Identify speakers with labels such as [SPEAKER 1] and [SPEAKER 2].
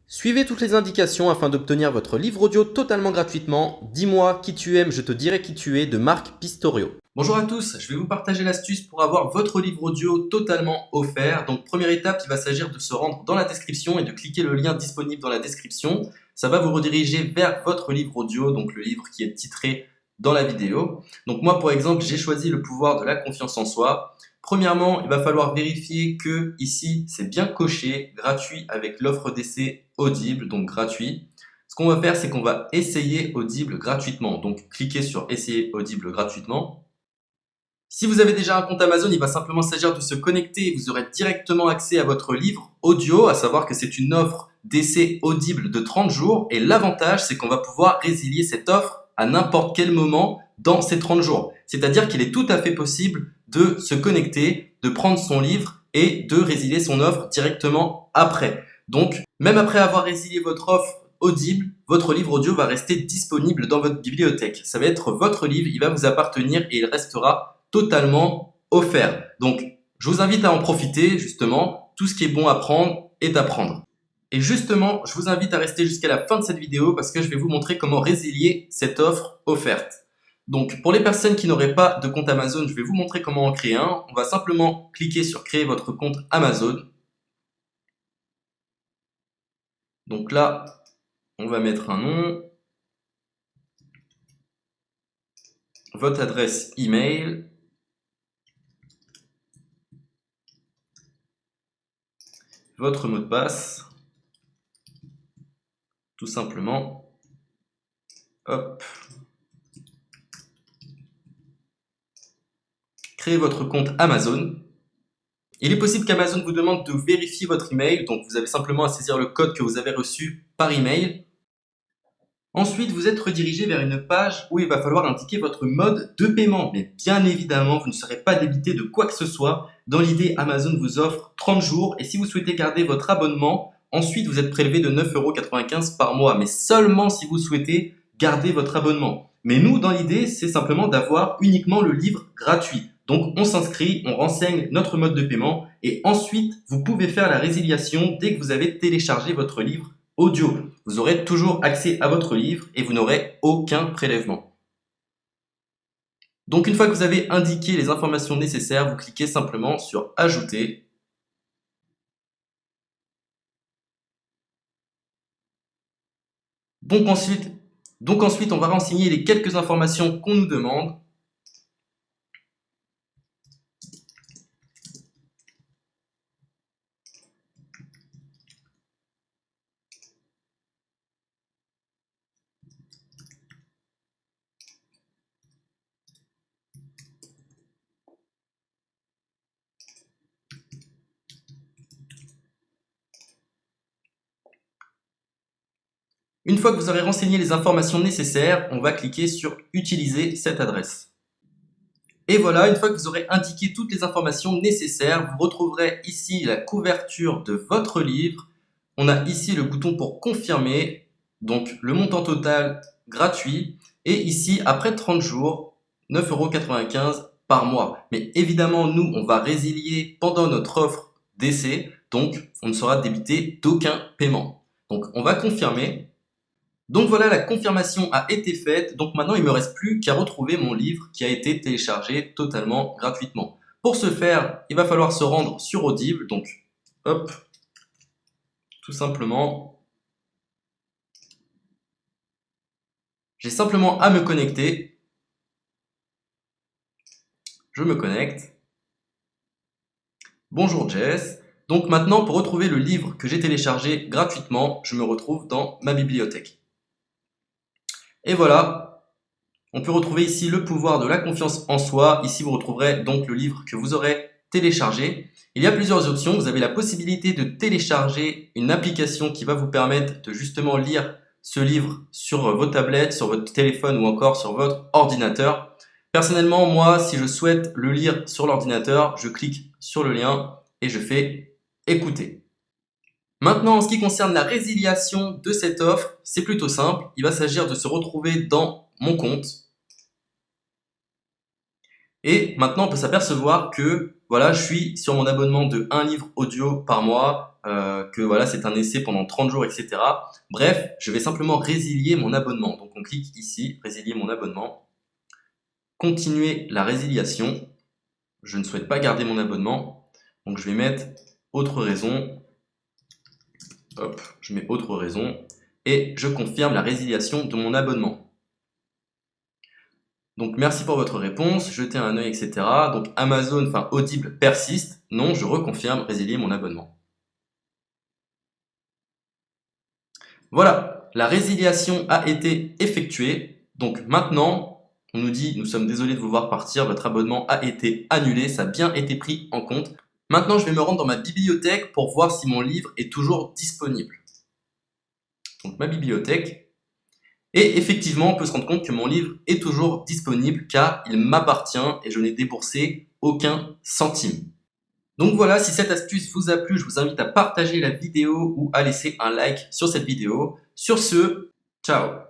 [SPEAKER 1] Suivez toutes les indications afin d'obtenir votre livre audio totalement gratuitement. Dis-moi qui tu aimes, je te dirai qui tu es de Marc Pistorio. Bonjour à tous, je vais vous partager l'astuce pour avoir votre livre audio totalement offert. Donc première étape, il va s'agir de se rendre dans la description et de cliquer le lien disponible dans la description. Ça va vous rediriger vers votre livre audio, donc le livre qui est titré dans la vidéo. Donc moi par exemple, j'ai choisi le pouvoir de la confiance en soi. Premièrement, il va falloir vérifier que ici c'est bien coché, gratuit avec l'offre d'essai Audible, donc gratuit. Ce qu'on va faire, c'est qu'on va essayer Audible gratuitement. Donc cliquez sur essayer Audible gratuitement. Si vous avez déjà un compte Amazon, il va simplement s'agir de se connecter et vous aurez directement accès à votre livre audio, à savoir que c'est une offre d'essai Audible de 30 jours. Et l'avantage, c'est qu'on va pouvoir résilier cette offre à n'importe quel moment dans ces 30 jours. C'est-à-dire qu'il est tout à fait possible de se connecter, de prendre son livre et de résilier son offre directement après. Donc, même après avoir résilié votre offre Audible, votre livre audio va rester disponible dans votre bibliothèque. Ça va être votre livre, il va vous appartenir et il restera totalement offert. Donc, je vous invite à en profiter, justement. Tout ce qui est bon à prendre est à prendre. Et justement, je vous invite à rester jusqu'à la fin de cette vidéo parce que je vais vous montrer comment résilier cette offre offerte. Donc, pour les personnes qui n'auraient pas de compte Amazon, je vais vous montrer comment en créer un. On va simplement cliquer sur créer votre compte Amazon. Donc là, on va mettre un nom, votre adresse email, votre mot de passe, tout simplement. Hop. Créez votre compte Amazon. Il est possible qu'Amazon vous demande de vérifier votre email, donc vous avez simplement à saisir le code que vous avez reçu par email. Ensuite, vous êtes redirigé vers une page où il va falloir indiquer votre mode de paiement. Mais bien évidemment, vous ne serez pas débité de quoi que ce soit. Dans l'idée, Amazon vous offre 30 jours et si vous souhaitez garder votre abonnement, ensuite vous êtes prélevé de 9,95 € par mois. Mais seulement si vous souhaitez garder votre abonnement. Mais nous, dans l'idée, c'est simplement d'avoir uniquement le livre gratuit. Donc on s'inscrit, on renseigne notre mode de paiement et ensuite vous pouvez faire la résiliation dès que vous avez téléchargé votre livre audio. Vous aurez toujours accès à votre livre et vous n'aurez aucun prélèvement. Donc une fois que vous avez indiqué les informations nécessaires, vous cliquez simplement sur ajouter. Donc ensuite, on va renseigner les quelques informations qu'on nous demande. Une fois que vous aurez renseigné les informations nécessaires, on va cliquer sur utiliser cette adresse. Et voilà, une fois que vous aurez indiqué toutes les informations nécessaires, vous retrouverez ici la couverture de votre livre. On a ici le bouton pour confirmer, donc le montant total gratuit. Et ici, après 30 jours, 9,95 € par mois. Mais évidemment, nous, on va résilier pendant notre offre d'essai, donc on ne sera débité d'aucun paiement. Donc on va confirmer. Donc voilà, la confirmation a été faite, donc maintenant il ne me reste plus qu'à retrouver mon livre qui a été téléchargé totalement gratuitement. Pour ce faire, il va falloir se rendre sur Audible, donc hop, tout simplement, j'ai simplement à me connecter, je me connecte, bonjour Jess, donc maintenant pour retrouver le livre que j'ai téléchargé gratuitement, je me retrouve dans ma bibliothèque. Et voilà, on peut retrouver ici le pouvoir de la confiance en soi. Ici, vous retrouverez donc le livre que vous aurez téléchargé. Il y a plusieurs options. Vous avez la possibilité de télécharger une application qui va vous permettre de justement lire ce livre sur vos tablettes, sur votre téléphone ou encore sur votre ordinateur. Personnellement, moi, si je souhaite le lire sur l'ordinateur, je clique sur le lien et je fais écouter. Maintenant, en ce qui concerne la résiliation de cette offre, c'est plutôt simple. Il va s'agir de se retrouver dans mon compte. Et maintenant, on peut s'apercevoir que voilà, je suis sur mon abonnement de 1 livre audio par mois que voilà, c'est un essai pendant 30 jours, etc. Bref, je vais simplement résilier mon abonnement. Donc on clique ici, résilier mon abonnement, continuer la résiliation. Je ne souhaite pas garder mon abonnement, donc je vais mettre autre raison. Hop, je mets autre raison et je confirme la résiliation de mon abonnement. Donc merci pour votre réponse, jetez un œil, etc. Donc Amazon, enfin Audible persiste. Non, je reconfirme, résilier mon abonnement. Voilà, la résiliation a été effectuée. Donc maintenant, on nous dit, nous sommes désolés de vous voir partir, votre abonnement a été annulé, ça a bien été pris en compte. Maintenant, je vais me rendre dans ma bibliothèque pour voir si mon livre est toujours disponible. Donc ma bibliothèque. Et effectivement, on peut se rendre compte que mon livre est toujours disponible car il m'appartient et je n'ai déboursé aucun centime. Donc voilà, si cette astuce vous a plu, je vous invite à partager la vidéo ou à laisser un like sur cette vidéo. Sur ce, ciao!